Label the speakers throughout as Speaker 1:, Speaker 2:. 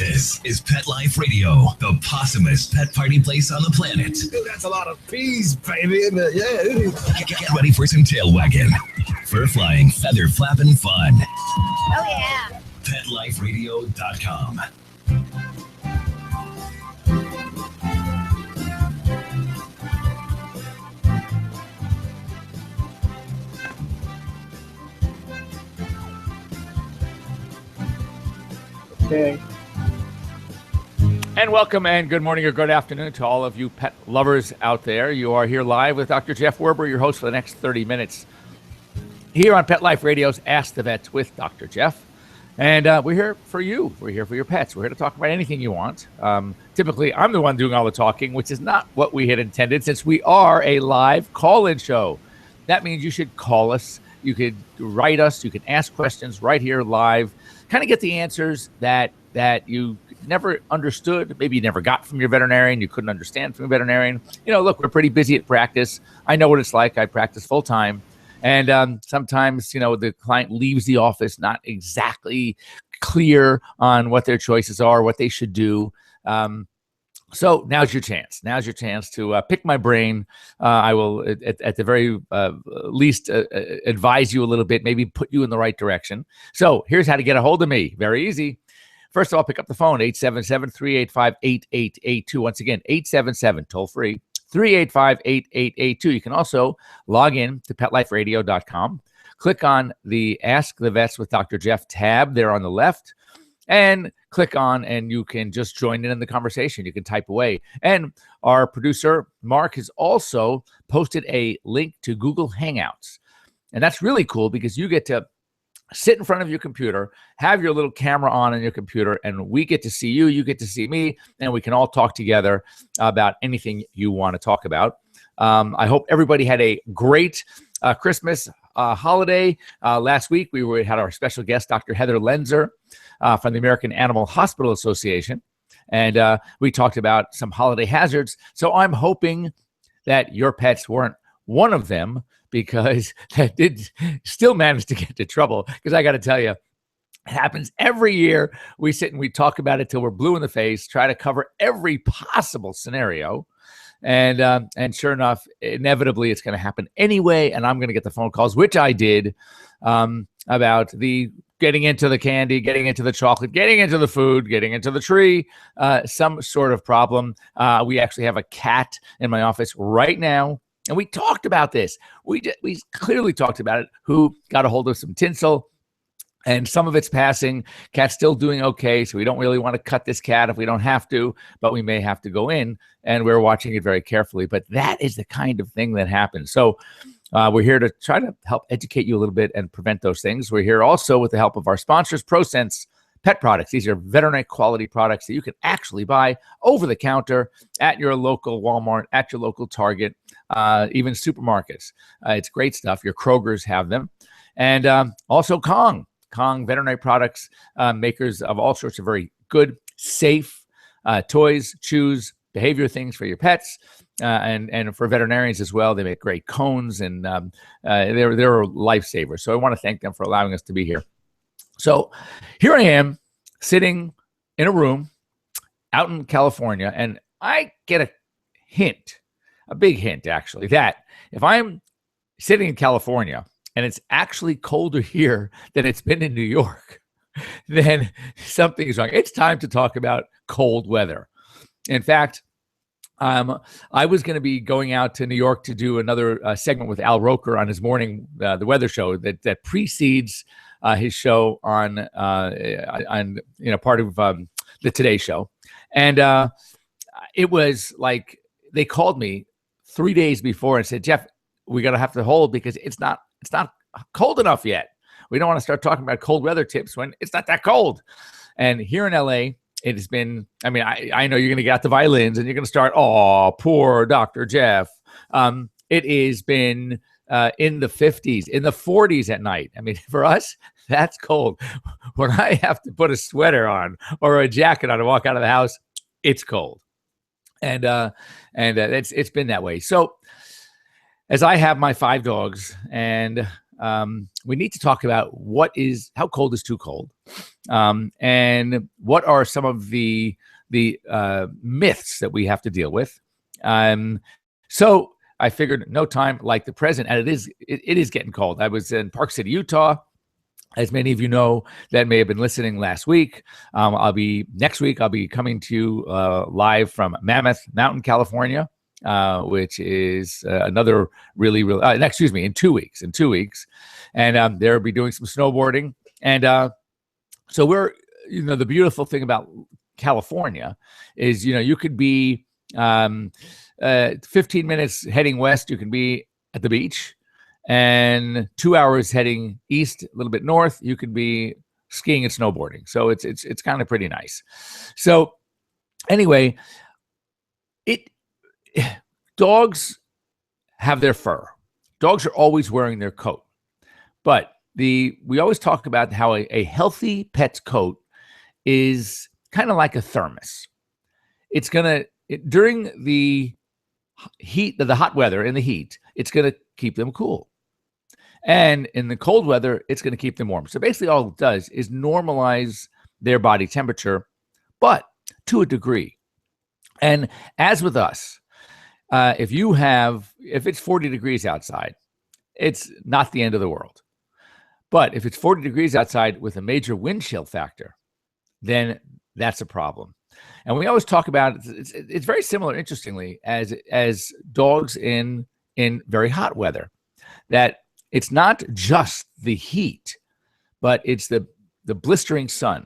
Speaker 1: This is Pet Life Radio, the possumest pet party place on the planet.
Speaker 2: Dude, that's a lot of peas, baby. Yeah.
Speaker 1: Get ready for some tail wagging, fur flying, feather flapping fun.
Speaker 3: Oh, yeah.
Speaker 1: PetLifeRadio.com.
Speaker 2: Okay.
Speaker 4: And welcome and good morning or good afternoon to all of you pet lovers out there. You are here live with Dr. Jeff Werber, your host for the next 30 minutes here on Pet Life Radio's Ask the Vets with Dr. Jeff. And we're here for you. We're here for your pets. We're here to talk about anything you want. Typically, I'm the one doing all the talking, which is not what we had intended since we are a live call-in show. That means you should call us. You could write us. You can ask questions right here live. Kind of get the answers that you never understood, maybe you never got from your veterinarian, you couldn't understand from your veterinarian. You know, look, we're pretty busy at practice. I know what it's like. I practice full time. And sometimes, you know, the client leaves the office not exactly clear on what their choices are, what they should do. So now's your chance. Now's your chance to pick my brain. I will, at the very least, advise you a little bit, maybe put you in the right direction. So here's how to get a hold of me. Very easy. First of all, pick up the phone, 877-385-8882. Once again, 877, toll-free, 385-8882. You can also log in to PetLifeRadio.com. Click on the Ask the Vets with Dr. Jeff tab there on the left. And click on, and you can just join in the conversation. You can type away. And our producer, Mark, has also posted a link to Google Hangouts. And that's really cool because you get to sit in front of your computer, have your little camera on your computer, and we get to see you, you get to see me, and we can all talk together about anything you want to talk about. I hope everybody had a great Christmas holiday. Last week, we had our special guest, Dr. Heather Lenzer, from the American Animal Hospital Association. And we talked about some holiday hazards. So I'm hoping that your pets weren't one of them, because that did still manage to get into trouble. Because I got to tell you, it happens every year. We sit and we talk about it till we're blue in the face, try to cover every possible scenario. And sure enough, inevitably, it's going to happen anyway. And I'm going to get the phone calls, which I did, about the getting into the candy, getting into the chocolate, getting into the food, getting into the tree, some sort of problem. We actually have a cat in my office right now. And we talked about this. We clearly talked about it, who got a hold of some tinsel. And some of it's passing. Cat's still doing okay, so we don't really want to cut this cat if we don't have to, but we may have to go in, and we're watching it very carefully. But that is the kind of thing that happens. So we're here to try to help educate you a little bit and prevent those things. We're here also with the help of our sponsors, ProSense Pet Products. These are veterinary quality products that you can actually buy over the counter at your local Walmart, at your local Target, even supermarkets. It's great stuff. Your Krogers have them. And also Kong veterinary products, makers of all sorts of very good, safe toys, chews, behavior things for your pets, and for veterinarians as well. They make great cones, and they're lifesavers. So I want to thank them for allowing us to be here. So here I am sitting in a room out in California, and I get a hint, a big hint actually, that if I'm sitting in California and it's actually colder here than it's been in New York, then something is wrong. It's time to talk about cold weather. In fact, I was going to be going out to New York to do another segment with Al Roker on his morning, the weather show that precedes his show on part of the Today Show. And it was like they called me 3 days before and said, Jeff, we're going to have to hold because it's not cold enough yet. We don't want to start talking about cold weather tips when it's not that cold. And here in LA, it has been, I mean, I know you're going to get out the violins and you're going to start, oh, poor Dr. Jeff. It has been in the 50s, in the 40s at night. I mean, for us, that's cold. When I have to put a sweater on or a jacket on to walk out of the house, it's cold. And it's been that way. So as I have my 5 dogs, and we need to talk about how cold is too cold, and what are some of the myths that we have to deal with. So I figured no time like the present, and it is getting cold. I was in Park City, Utah. As many of you know that may have been listening last week, next week I'll be coming to you live from Mammoth Mountain, California, which is another really in 2 weeks. And they'll be doing some snowboarding. And so the beautiful thing about California is, you could be 15 minutes heading west, you can be at the beach, and 2 hours heading east, a little bit north, you could be skiing and snowboarding. So it's kind of pretty nice. So anyway, dogs have their fur. Dogs are always wearing their coat, but we always talk about how a healthy pet's coat is kind of like a thermos. It's during the heat, the hot weather and the heat, it's going to keep them cool. And in the cold weather, it's going to keep them warm. So basically all it does is normalize their body temperature, but to a degree. And as with us, if it's 40 degrees outside, it's not the end of the world. But if it's 40 degrees outside with a major wind chill factor, then that's a problem. And we always talk about it's very similar, interestingly, as dogs in very hot weather, that it's not just the heat, but it's the blistering sun.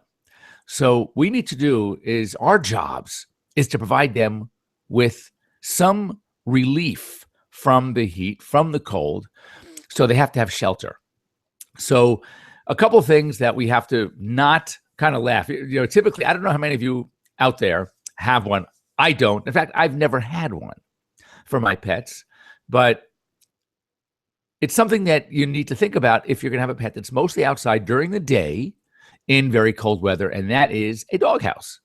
Speaker 4: So we need to do is our jobs is to provide them with some relief from the heat, from the cold. So they have to have shelter. So a couple of things that we have to not kind of laugh. Typically, I don't know how many of you out there have one. I don't. In fact, I've never had one for my pets, but it's something that you need to think about if you're going to have a pet that's mostly outside during the day in very cold weather, and that is a doghouse.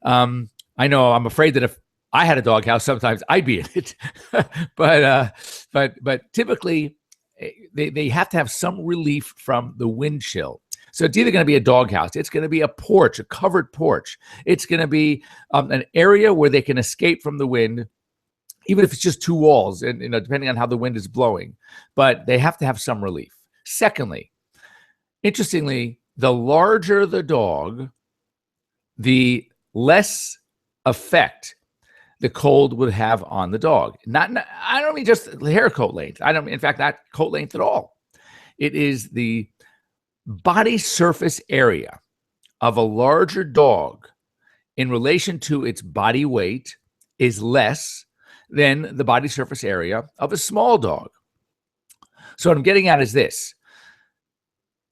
Speaker 4: I know I'm afraid that if I had a doghouse, sometimes I'd be in it, but typically they have to have some relief from the wind chill. So it's either going to be a doghouse, it's going to be a porch, a covered porch. It's going to be an area where they can escape from the wind, even if it's just two walls, and depending on how the wind is blowing. But they have to have some relief. Secondly, interestingly, the larger the dog, the less effect the cold would have on the dog. I don't mean just the hair coat length. I don't mean, in fact, not coat length at all. It is the body surface area of a larger dog in relation to its body weight is less than the body surface area of a small dog. So what I'm getting at is this.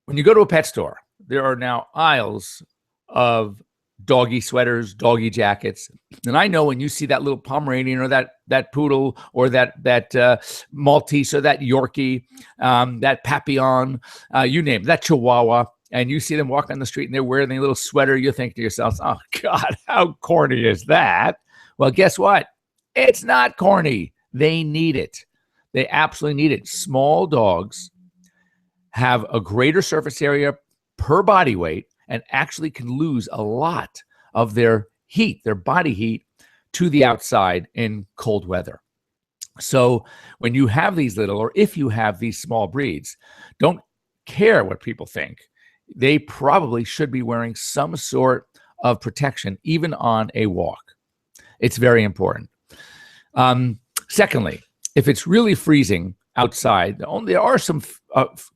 Speaker 4: When you go to a pet store, there are now aisles of doggy sweaters, doggy jackets. And I know when you see that little Pomeranian or that poodle or that Maltese or that Yorkie, that Papillon, you name it, that Chihuahua, and you see them walk on the street and they're wearing a little sweater, you think to yourself, oh God, how corny is that? Well, guess what? It's not corny. They need it. They absolutely need it. Small dogs have a greater surface area per body weight and actually can lose a lot of their heat, their body heat, to the outside in cold weather. So when you have these or if you have these small breeds, don't care what people think. They probably should be wearing some sort of protection, even on a walk. It's very important. Secondly, if it's really freezing outside, there are some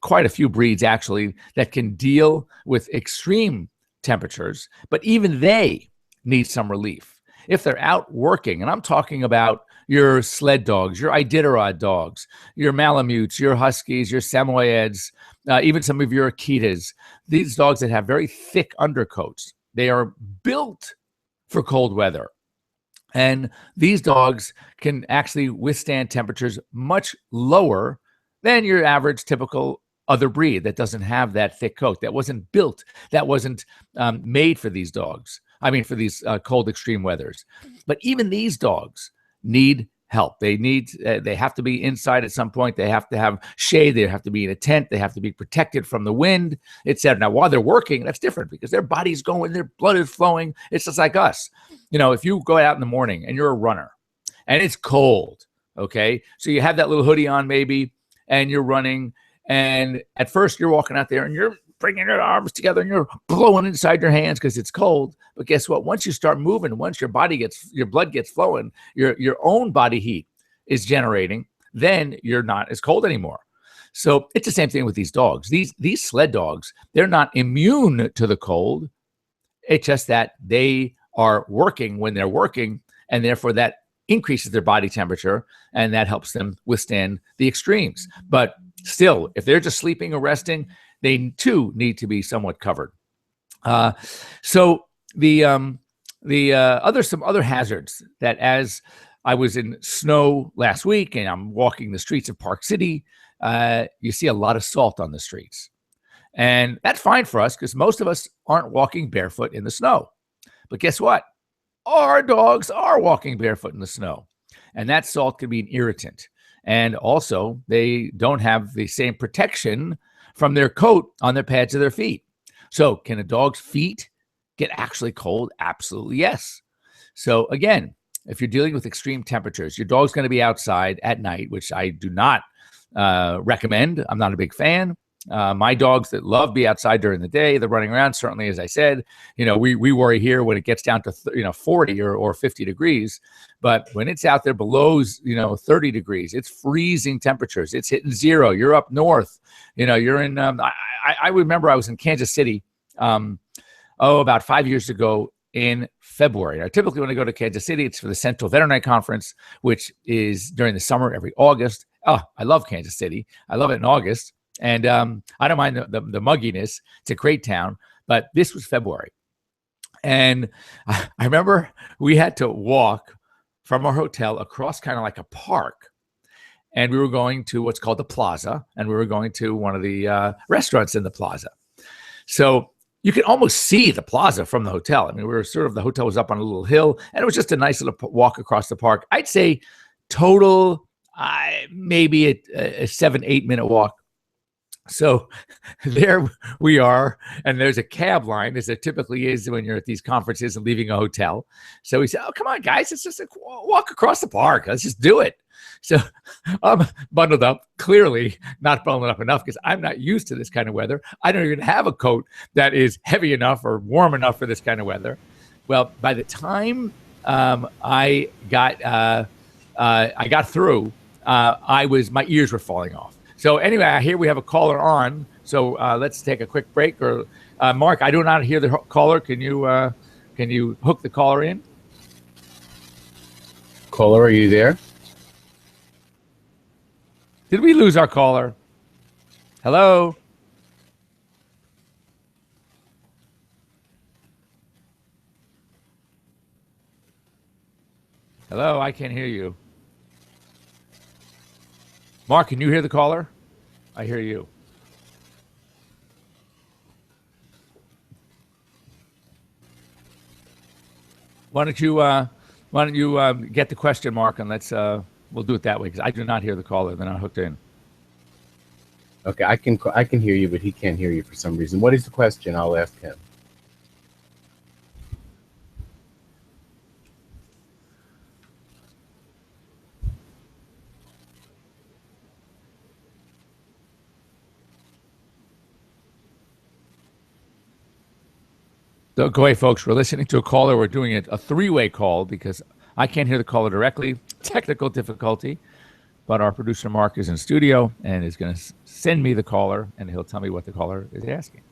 Speaker 4: quite a few breeds actually that can deal with extreme temperatures, but even they need some relief. If they're out working, and I'm talking about your sled dogs, your Iditarod dogs, your Malamutes, your Huskies, your Samoyeds, even some of your Akitas, these dogs that have very thick undercoats, they are built for cold weather. And these dogs can actually withstand temperatures much lower than your average typical other breed that doesn't have that thick coat, that wasn't built, that wasn't made for these dogs. I mean, for these cold extreme weathers. But even these dogs need help. They have to be inside at some point. They have to have shade. They have to be in a tent. They have to be protected from the wind, etc. Now, while they're working, that's different because their body's going, their blood is flowing. It's just like us. If you go out in the morning and you're a runner and it's cold, okay, so you have that little hoodie on maybe, and you're running, and at first you're walking out there and you're bringing your arms together and you're blowing inside your hands because it's cold. But guess what? Once you start moving, once your blood gets flowing, your own body heat is generating, then you're not as cold anymore. So it's the same thing with these dogs. These sled dogs, they're not immune to the cold. It's just that they are working when they're working, and therefore that increases their body temperature, and that helps them withstand the extremes. But still, if they're just sleeping or resting, they too need to be somewhat covered. So some other hazards that, as I was in snow last week and I'm walking the streets of Park City, you see a lot of salt on the streets. And that's fine for us because most of us aren't walking barefoot in the snow. But guess what? Our dogs are walking barefoot in the snow. And that salt can be an irritant. And also, they don't have the same protection from their coat on the pads of their feet. So can a dog's feet get actually cold? Absolutely, yes. So again, if you're dealing with extreme temperatures, your dog's going to be outside at night, which I do not recommend. I'm not a big fan. My dogs that love be outside during the day, they're running around. Certainly, as I said, we worry here when it gets down to 40 or 50 degrees. But when it's out there below 30 degrees, it's freezing temperatures. It's hitting zero. You're up north. You're in. I remember I was in Kansas City. About 5 years ago in February. Now, typically, when I go to Kansas City, it's for the Central Veterinary Conference, which is during the summer every August. Oh, I love Kansas City. I love it in August. And I don't mind the mugginess. It's a great town. But this was February. And I remember we had to walk from our hotel across kind of like a park. And we were going to what's called the Plaza. And we were going to one of the restaurants in the Plaza. So you could almost see the Plaza from the hotel. I mean, the hotel was up on a little hill. And it was just a nice little walk across the park. I'd say total, maybe a 7-8 minute walk. So there we are, and there's a cab line, as there typically is when you're at these conferences and leaving a hotel. So we said, oh, come on, guys, it's just a walk across the park. Let's just do it. So I'm bundled up, clearly not bundled up enough because I'm not used to this kind of weather. I don't even have a coat that is heavy enough or warm enough for this kind of weather. Well, by the time I got through, my ears were falling off. So anyway, I hear we have a caller on. So let's take a quick break. Or Mark, I do not hear the caller. Can you hook the caller in?
Speaker 3: Caller, are you there?
Speaker 4: Did we lose our caller? Hello? Hello, I can't hear you. Mark, can you hear the caller? I hear you. Why don't you get the question, Mark, and we'll do it that way because I do not hear the caller. They're not hooked in.
Speaker 3: Okay, I can hear you, but he can't hear you for some reason. What is the question? I'll ask him.
Speaker 4: So go away, folks. We're listening to a caller. We're doing a three-way call because I can't hear the caller directly. Technical difficulty. But our producer, Mark, is in studio and is going to send me the caller, and he'll tell me what the caller is asking.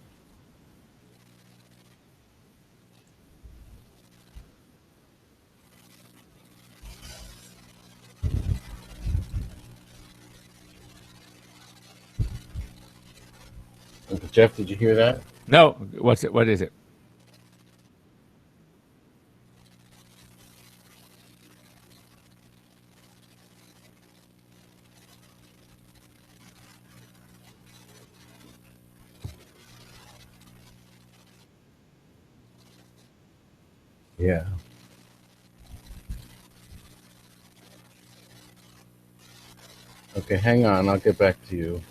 Speaker 3: Uncle Jeff, did you hear that?
Speaker 4: No. What's it? What is it?
Speaker 3: Yeah. Okay, hang on. I'll get back to you.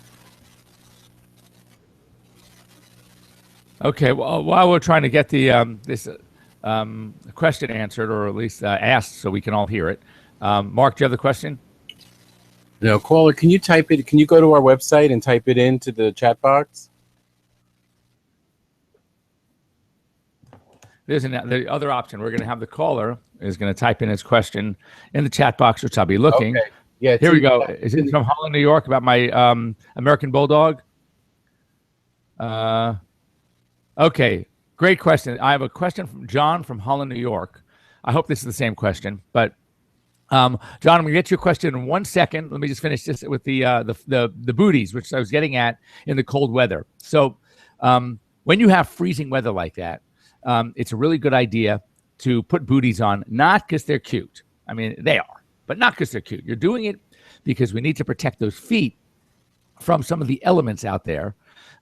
Speaker 4: Okay, well, while we're trying to get the this question answered, or at least asked, so we can all hear it, Mark, do you have the question?
Speaker 3: No, caller, can you type it? Can you go to our website and type it into the chat box?
Speaker 4: There's the other option. We're going to have the caller is going to type in his question in the chat box, which I'll be looking.
Speaker 3: Okay. Yeah.
Speaker 4: Here we go. Is it from Holland, New York, about my American Bulldog? Okay, great question. I have a question from John from Holland, New York. I hope this is the same question, but John, I'm going to get your question in 1 second. Let me just finish this with the booties, which I was getting at in the cold weather. So when you have freezing weather like that, it's a really good idea to put booties on, not because they're cute. I mean, they are, but not because they're cute. You're doing it because we need to protect those feet from some of the elements out there,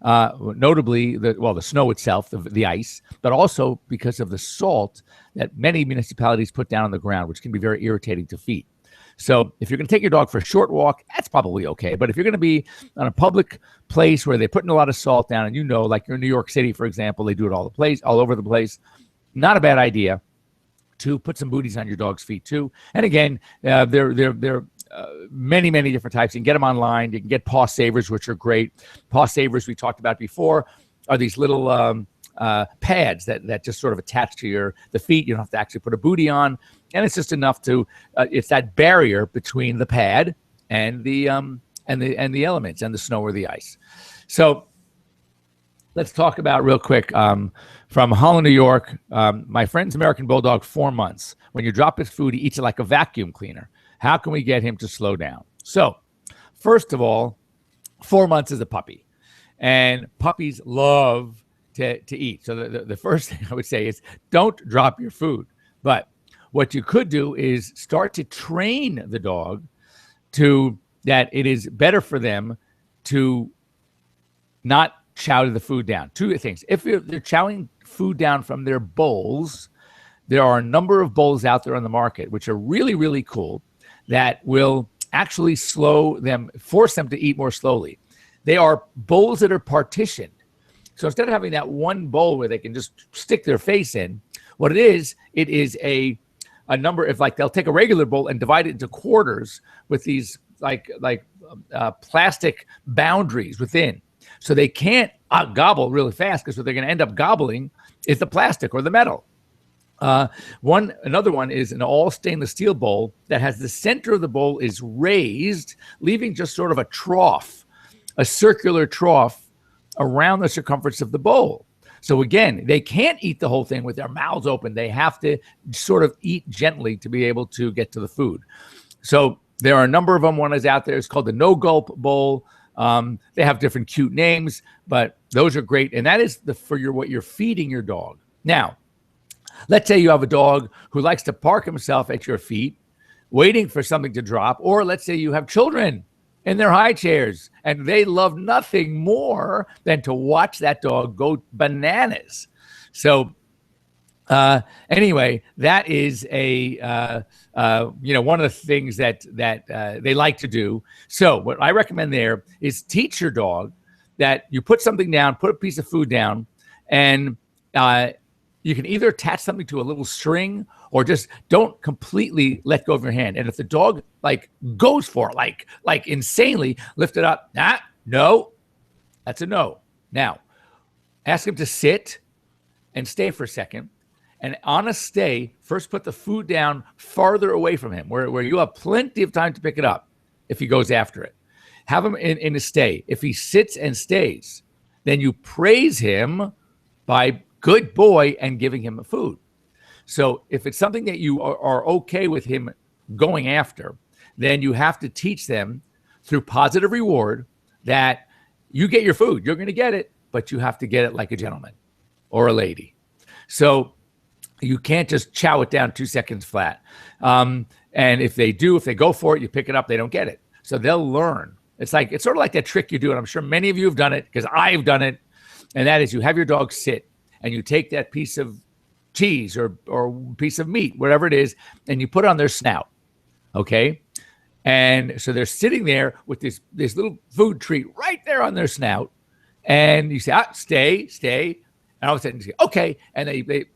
Speaker 4: notably the snow itself, the ice, but also because of the salt that many municipalities put down on the ground, which can be very irritating to feet. So if you're going to take your dog for a short walk, that's probably okay. But if you're going to be on a public place where they're putting a lot of salt down, and like you're in New York City, for example, they do it all over the place, not a bad idea to put some booties on your dog's feet too. And again, they're many different types. You can get them online. You can get paw savers, which are great. Paw savers we talked about before are these little pads that just sort of attach to the feet. You don't have to actually put a booty on, and it's just enough to it's that barrier between the pad and the elements and the snow or the ice. So let's talk about real quick from Holland, New York. My friend's American Bulldog, 4 months. When you drop his food, he eats it like a vacuum cleaner. How can we get him to slow down? So first of all, 4 months is a puppy, and puppies love to eat. So the first thing I would say is don't drop your food. But what you could do is start to train the dog to that it is better for them to not chow the food down. Two things. If they're chowing food down from their bowls, there are a number of bowls out there on the market which are really, really cool that will actually force them to eat more slowly. They are bowls that are partitioned. So instead of having that one bowl where they can just stick their face in, what it is a number of, like, they'll take a regular bowl and divide it into quarters with these like plastic boundaries within. So they can't gobble really fast, because what they're going to end up gobbling is the plastic or the metal. Another one is an all stainless steel bowl that has the center of the bowl is raised, leaving just sort of a circular trough around the circumference of the bowl. So again, they can't eat the whole thing with their mouths open. They have to sort of eat gently to be able to get to the food. So there are a number of them. One is out there. It's called the No Gulp Bowl. They have different cute names, but those are great. And that is what you're feeding your dog. Now, let's say you have a dog who likes to park himself at your feet, waiting for something to drop. Or let's say you have children in their high chairs, and they love nothing more than to watch that dog go bananas. So anyway, that is one of the things that they like to do. So what I recommend there is teach your dog that you put something down, put a piece of food down, and you can either attach something to a little string or just don't completely let go of your hand. And if the dog goes for it, like insanely, lift it up. No, that's a no. Now, ask him to sit and stay for a second. And on a stay, first put the food down farther away from him, where you have plenty of time to pick it up if he goes after it. Have him in a stay. If he sits and stays, then you praise him by good boy and giving him food. So if it's something that you are okay with him going after, then you have to teach them through positive reward that you get your food. You're going to get it, but you have to get it like a gentleman or a lady. So you can't just chow it down 2 seconds flat. And if they go for it, you pick it up, they don't get it. So they'll learn. It's sort of like that trick you do, and I'm sure many of you have done it because I've done it. And that is, you have your dog sit and you take that piece of cheese or piece of meat, whatever it is, and you put it on their snout. Okay. And so they're sitting there with this little food treat right there on their snout. And you say, stay. And all of a sudden you say, okay. And they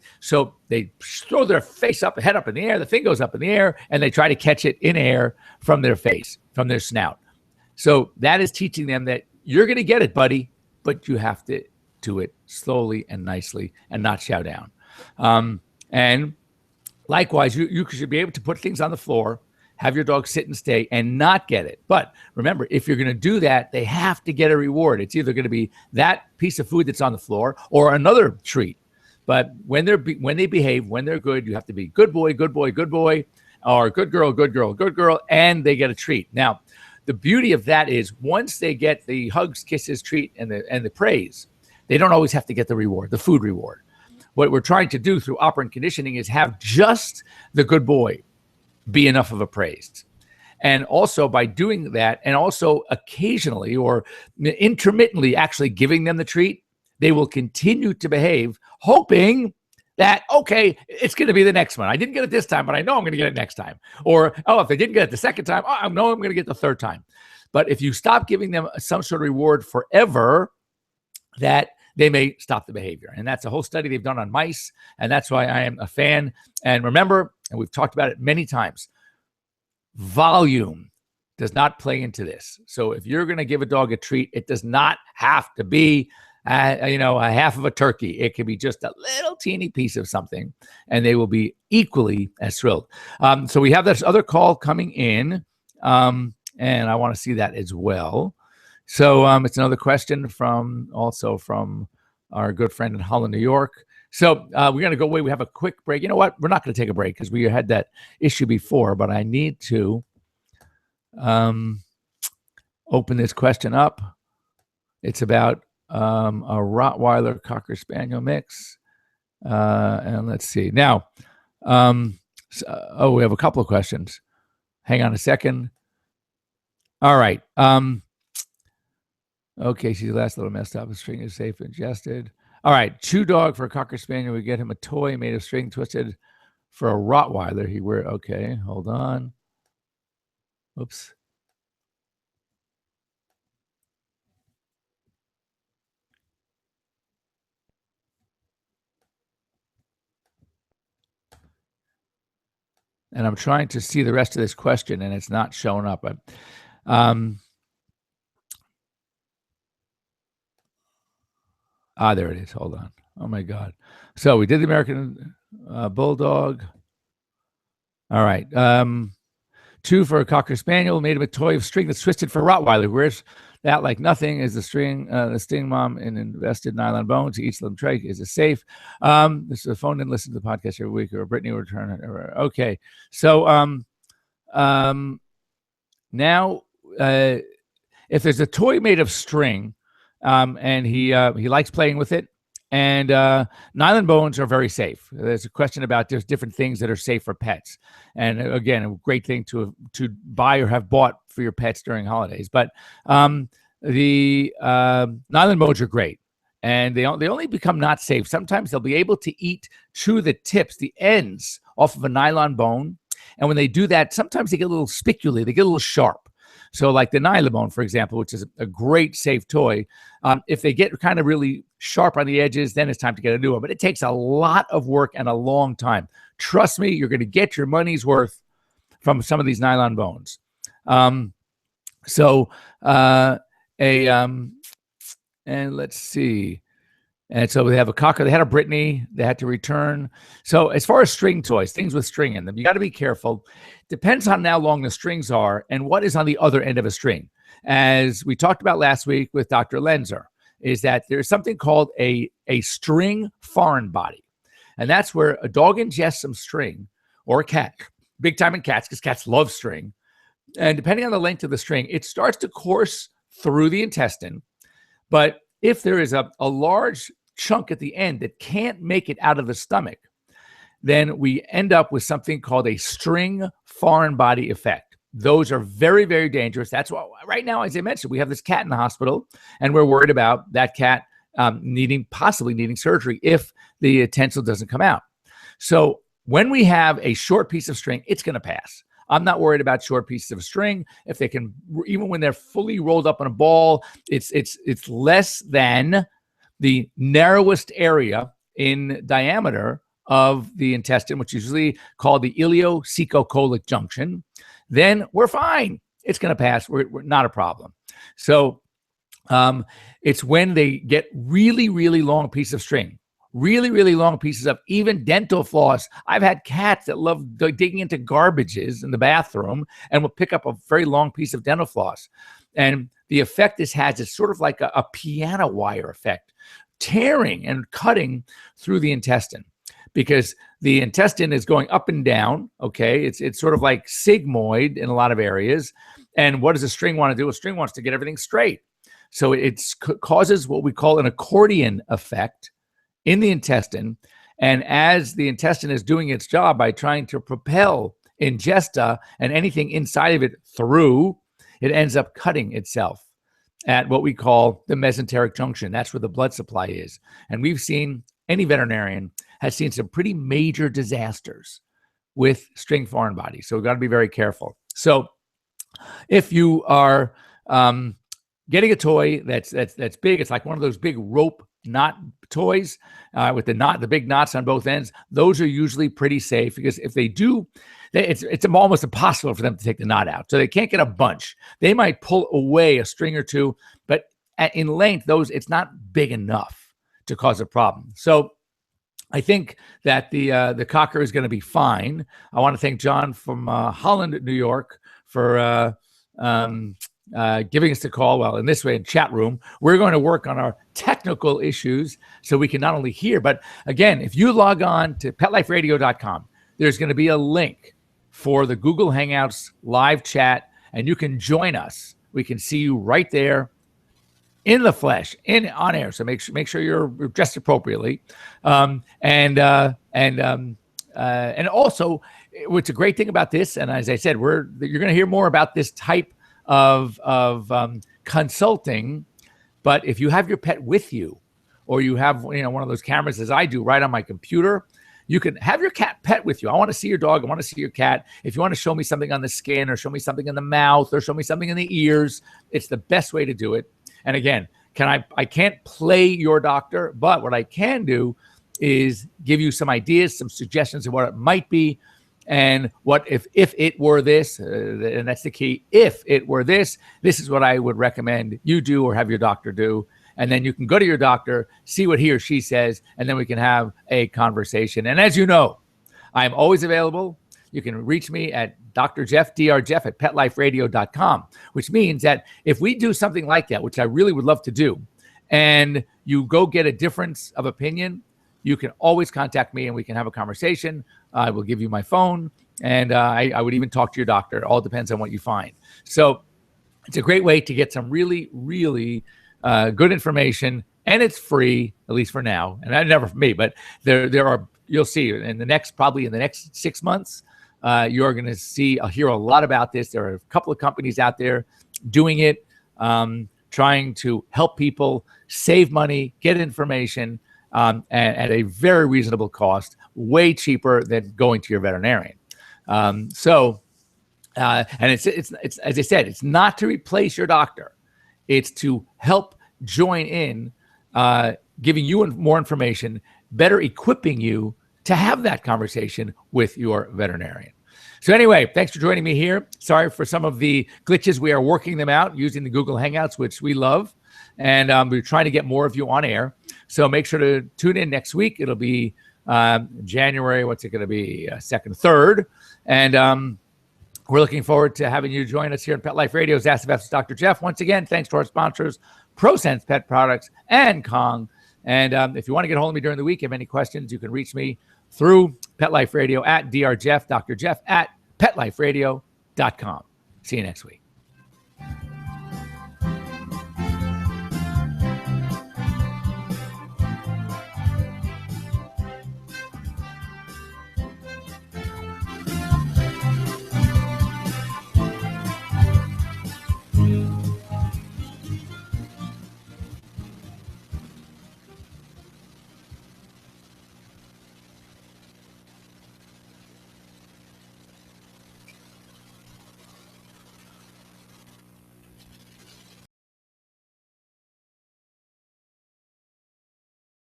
Speaker 4: throw their face up, head up in the air. The thing goes up in the air, and they try to catch it in air from their face, from their snout. So that is teaching them that you're going to get it, buddy, but you have to do it slowly and nicely and not chow down. And likewise, you should be able to put things on the floor, have your dog sit and stay and not get it. But remember, if you're going to do that, they have to get a reward. It's either going to be that piece of food that's on the floor or another treat. But when they behave, when they're good, you have to be good boy, or good girl, and they get a treat. Now, the beauty of that is once they get the hugs, kisses, treat, and the praise, they don't always have to get the reward, the food reward. What we're trying to do through operant conditioning is have just the good boy be enough of a praise. And also by doing that, and also occasionally or intermittently actually giving them the treat, they will continue to behave, hoping that, okay, it's going to be the next one. I didn't get it this time, but I know I'm going to get it next time. Or, if they didn't get it the second time, I know I'm going to get the third time. But if you stop giving them some sort of reward forever, that they may stop the behavior. And that's a whole study they've done on mice. And that's why I am a fan. And remember, and we've talked about it many times, volume does not play into this. So if you're going to give a dog a treat, it does not have to be a half of a turkey. It can be just a little teeny piece of something, and they will be equally as thrilled. So we have this other call coming in, and I want to see that as well. So it's another question from our good friend in Holland, New York. So we're going to go away. We have a quick break. You know what? We're not going to take a break because we had that issue before, but I need to open this question up. It's about a Rottweiler Cocker Spaniel mix. And let's see. Now, we have a couple of questions. Hang on a second. All right. Okay, she's last a little messed up. The string is safe ingested. All right, chew dog for a Cocker Spaniel. We get him a toy made of string twisted for a Rottweiler. Okay, hold on. Oops. And I'm trying to see the rest of this question, and it's not showing up. But, there it is. Hold on. Oh, my God. So we did the American Bulldog. All right. 2 for a Cocker Spaniel. Made him a toy of string that's twisted for Rottweiler. Where's that like nothing? Is the sting mom in invested nylon bones? Each of them tray. Is it safe? This is a phone in, listen to the podcast every week, or Brittany will return it. Okay. So now if there's a toy made of string, and he likes playing with it, and nylon bones are very safe. There's a question about there's different things that are safe for pets, and again, a great thing to buy or have bought for your pets during holidays. But the nylon bones are great, and they only become not safe. Sometimes they'll be able to chew the tips, the ends off of a nylon bone, and when they do that, sometimes they get a little spicular, they get a little sharp. So like the Nylabone, for example, which is a great safe toy, if they get kind of really sharp on the edges, then it's time to get a new one. But it takes a lot of work and a long time. Trust me, you're going to get your money's worth from some of these nylon bones. And let's see. And so they have a Cocker. They had a Brittany. They had to return. So as far as string toys, things with string in them, you got to be careful. Depends on how long the strings are and what is on the other end of a string. As we talked about last week with Dr. Lenzer, is that there's something called a string foreign body. And that's where a dog ingests some string, or a cat, big time in cats, because cats love string. And depending on the length of the string, it starts to course through the intestine. But if there is a large chunk at the end that can't make it out of the stomach, then we end up with something called a string foreign body effect. Those are very, very dangerous. That's why right now, as I mentioned, we have this cat in the hospital, and we're worried about that cat possibly needing surgery if the tensile doesn't come out. So when we have a short piece of string, it's going to pass. I'm not worried about short pieces of string. If they can, even when they're fully rolled up in a ball, it's less than the narrowest area in diameter of the intestine, which is usually called the ileocecocolic junction, then we're fine. It's going to pass. We're not a problem. So it's when they get really, really long pieces of string, really, really long pieces of even dental floss. I've had cats that love digging into garbages in the bathroom and will pick up a very long piece of dental floss. And the effect this has is sort of like a piano wire effect, tearing and cutting through the intestine, because the intestine is going up and down. Okay. It's sort of like sigmoid in a lot of areas. And what does a string want to do? A string wants to get everything straight. So it causes what we call an accordion effect in the intestine. And as the intestine is doing its job by trying to propel ingesta and anything inside of it through, it ends up cutting itself at what we call the mesenteric junction. That's where the blood supply is. And we've seen, any veterinarian has seen some pretty major disasters with string foreign bodies. So we've got to be very careful. So if you are getting a toy that's big, it's like one of those big rope knot toys with the big knots on both ends. Those are usually pretty safe, because if they do, it's almost impossible for them to take the knot out. So they can't get a bunch. They might pull away a string or two, but in length, it's not big enough to cause a problem. So I think that the cocker is going to be fine. I want to thank John from Holland, New York, for giving us a call. Well, in this way, in chat room, we're going to work on our technical issues so we can not only hear, but again, if you log on to PetLifeRadio.com, there's going to be a link for the Google Hangouts live chat, and you can join us. We can see you right there in the flesh, on air. So make sure you're dressed appropriately, and also, what's a great thing about this, and as I said, you're going to hear more about this type of consulting. But if you have your pet with you, or you have one of those cameras, as I do, right on my computer, you can have your pet with you. I want to see your dog. I want to see your cat. If you want to show me something on the skin, or show me something in the mouth, or show me something in the ears, it's the best way to do it. And again, I can't play your doctor, but what I can do is give you some ideas, some suggestions of what it might be. And what if it were this, and that's the key, if it were this is what I would recommend you do or have your doctor do. And then you can go to your doctor, see what he or she says, and then we can have a conversation. And as you know, I'm always available. You can reach me at Dr. Jeff, Dr. Jeff at PetLifeRadio.com, which means that if we do something like that, which I really would love to do, and you go get a difference of opinion, you can always contact me and we can have a conversation. I will give you my phone, and I would even talk to your doctor. It all depends on what you find. So it's a great way to get some really, really good information, and it's free, at least for now. And never for me, but there are, you'll see probably in the next 6 months, you're going to hear a lot about this. There are a couple of companies out there doing it, trying to help people save money, get information, at a very reasonable cost, way cheaper than going to your veterinarian. And it's as I said, it's not to replace your doctor. It's to help join in, giving you more information, better equipping you to have that conversation with your veterinarian. So anyway, thanks for joining me here. Sorry for some of the glitches. We are working them out using the Google Hangouts, which we love. And we're trying to get more of you on air. So make sure to tune in next week. It'll be January, what's it going to be? 2nd, 3rd. And we're looking forward to having you join us here at Pet Life Radio's Ask the Vets with Dr. Jeff. Once again, thanks to our sponsors, ProSense Pet Products and Kong. And if you want to get a hold of me during the week, if you have any questions, you can reach me through Pet Life Radio at Dr. Jeff at PetLifeRadio.com. See you next week.